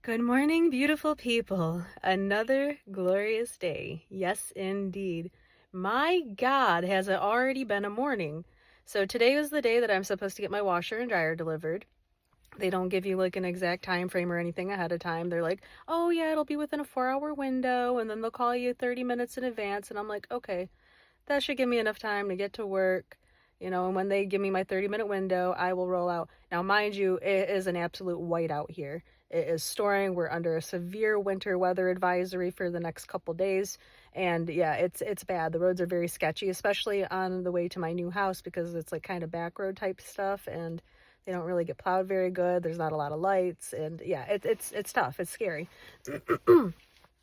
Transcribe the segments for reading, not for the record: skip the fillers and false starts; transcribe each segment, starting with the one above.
Good morning, beautiful people. Another glorious day. Yes, indeed. My God, has it already been a morning. So today was the day that I'm supposed to get my washer and dryer delivered. They don't give you like an exact time frame or anything ahead of time. They're like, oh yeah, it'll be within a 4 hour window, and then they'll call you 30 minutes in advance. And I'm like, okay, that should give me enough time to get to work. And when they give me my 30-minute window, I will roll out. Now, mind you, it is an absolute whiteout here. It is storing. We're under a severe winter weather advisory for the next couple days. And yeah, it's bad. The roads are very sketchy, especially on the way to my new house because it's like kind of back road type stuff and they don't really get plowed very good. There's not a lot of lights and yeah, it's tough. It's scary.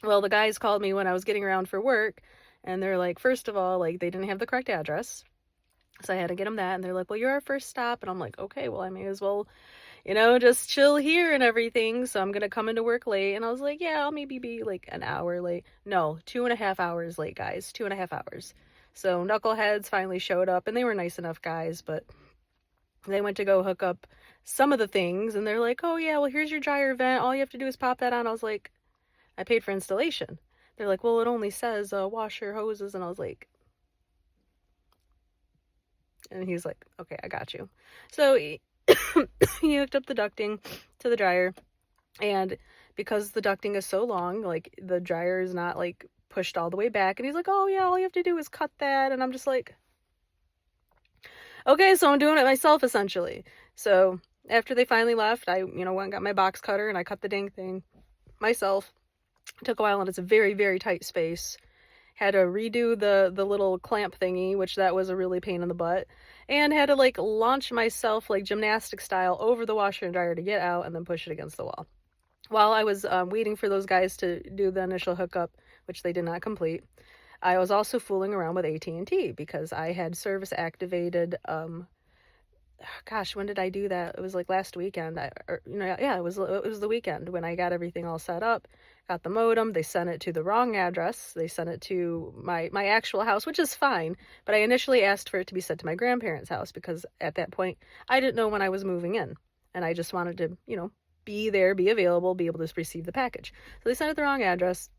Well, the guys called me when I was getting around for work and they're like, first of all, like they didn't have the correct address. So I had to get them that. And they're like, well, you're our first stop. And I'm like, okay, well, I may as well, just chill here and everything. So I'm going to come into work late. And I was like, yeah, I'll maybe be like an hour late. No, 2.5 hours late, guys. 2.5 hours. So Knuckleheads finally showed up and they were nice enough guys, but they went to go hook up some of the things. And they're like, oh, yeah, well, here's your dryer vent. All you have to do is pop that on. I was like, I paid for installation. They're like, well, it only says washer hoses. And I was like, and he's like, okay, I got you. So he hooked up the ducting to the dryer. And because the ducting is so long, like the dryer is not like pushed all the way back. And he's like, oh, yeah, all you have to do is cut that. And I'm just like, okay, so I'm doing it myself essentially. So after they finally left, I, went and got my box cutter and I cut the dang thing myself. It took a while and it's a very, very tight space. Had to redo the little clamp thingy, which that was a really pain in the butt, and had to like launch myself like gymnastic style over the washer and dryer to get out and then push it against the wall. While I was waiting for those guys to do the initial hookup, which they did not complete, I was also fooling around with AT&T because I had service activated gosh, when did I do that? It was like last weekend. Yeah, it was the weekend when I got everything all set up, got the modem. They sent it to the wrong address. They sent it to my actual house, which is fine. But I initially asked for it to be sent to my grandparents' house because at that point I didn't know when I was moving in, and I just wanted to, be there, be available, be able to receive the package. So they sent it the wrong address.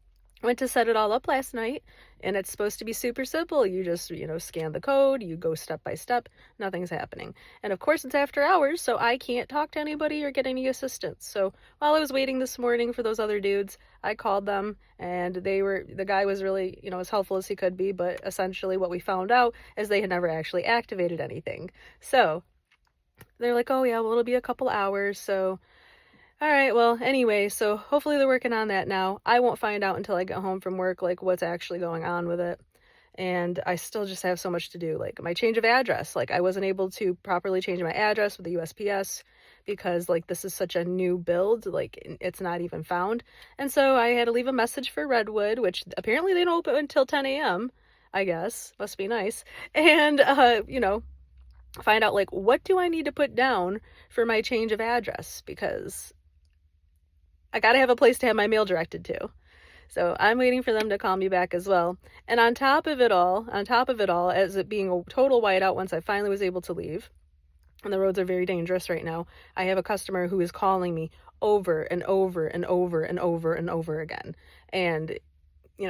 Went to set it all up last night, and it's supposed to be super simple. You just, scan the code, you go step by step, nothing's happening. And of course, it's after hours, so I can't talk to anybody or get any assistance. So while I was waiting this morning for those other dudes, I called them, and the guy was really, as helpful as he could be, but essentially what we found out is they had never actually activated anything. So they're like, oh yeah, well, it'll be a couple hours, so all right, well, anyway, so hopefully they're working on that now. I won't find out until I get home from work, like, what's actually going on with it. And I still just have so much to do. Like, my change of address. Like, I wasn't able to properly change my address with the USPS because, like, this is such a new build. Like, it's not even found. And so I had to leave a message for Redwood, which apparently they don't open until 10 a.m., I guess. Must be nice. And, find out, like, what do I need to put down for my change of address? Because I gotta have a place to have my mail directed to. So I'm waiting for them to call me back as well. And on top of it all, as it being a total whiteout once I finally was able to leave, and the roads are very dangerous right now, I have a customer who is calling me over and over and over and over and over again. And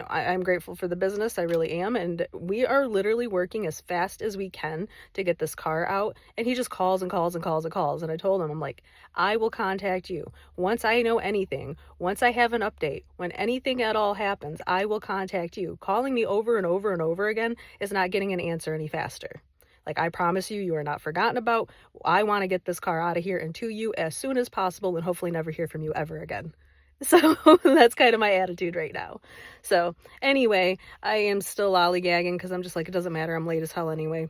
I'm grateful for the business. I really am. And we are literally working as fast as we can to get this car out. And he just calls and calls and calls and calls. And I told him, I'm like, I will contact you. Once I know anything, once I have an update, when anything at all happens, I will contact you. Calling me over and over and over again is not getting an answer any faster. Like, I promise you, you are not forgotten about. I want to get this car out of here and to you as soon as possible and hopefully never hear from you ever again. So that's kind of my attitude right now. So anyway, I am still lollygagging because I'm just like, it doesn't matter. I'm late as hell anyway.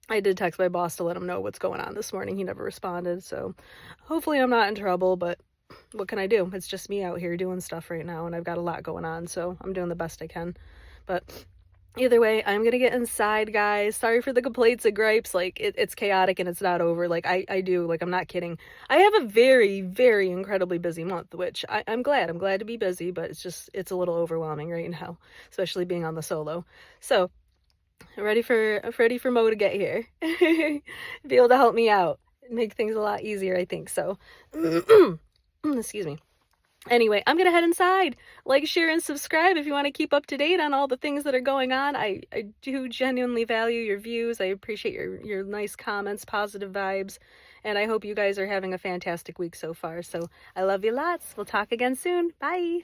I did text my boss to let him know what's going on this morning. He never responded. So hopefully I'm not in trouble, but what can I do? It's just me out here doing stuff right now and I've got a lot going on. So I'm doing the best I can. But either way, I'm gonna get inside, guys. Sorry for the complaints and gripes. Like, it's chaotic and it's not over. Like, I do. Like, I'm not kidding. I have a very, very incredibly busy month, which I'm glad. I'm glad to be busy, but it's a little overwhelming right now, especially being on the solo. So, I'm ready for Mo to get here. Be able to help me out. Make things a lot easier, I think. So, excuse me. Anyway, I'm gonna head inside. Like, share, and subscribe if you want to keep up to date on all the things that are going on. I do genuinely value your views. I appreciate your nice comments, positive vibes, and I hope you guys are having a fantastic week so far. So I love you lots. We'll talk again soon. Bye.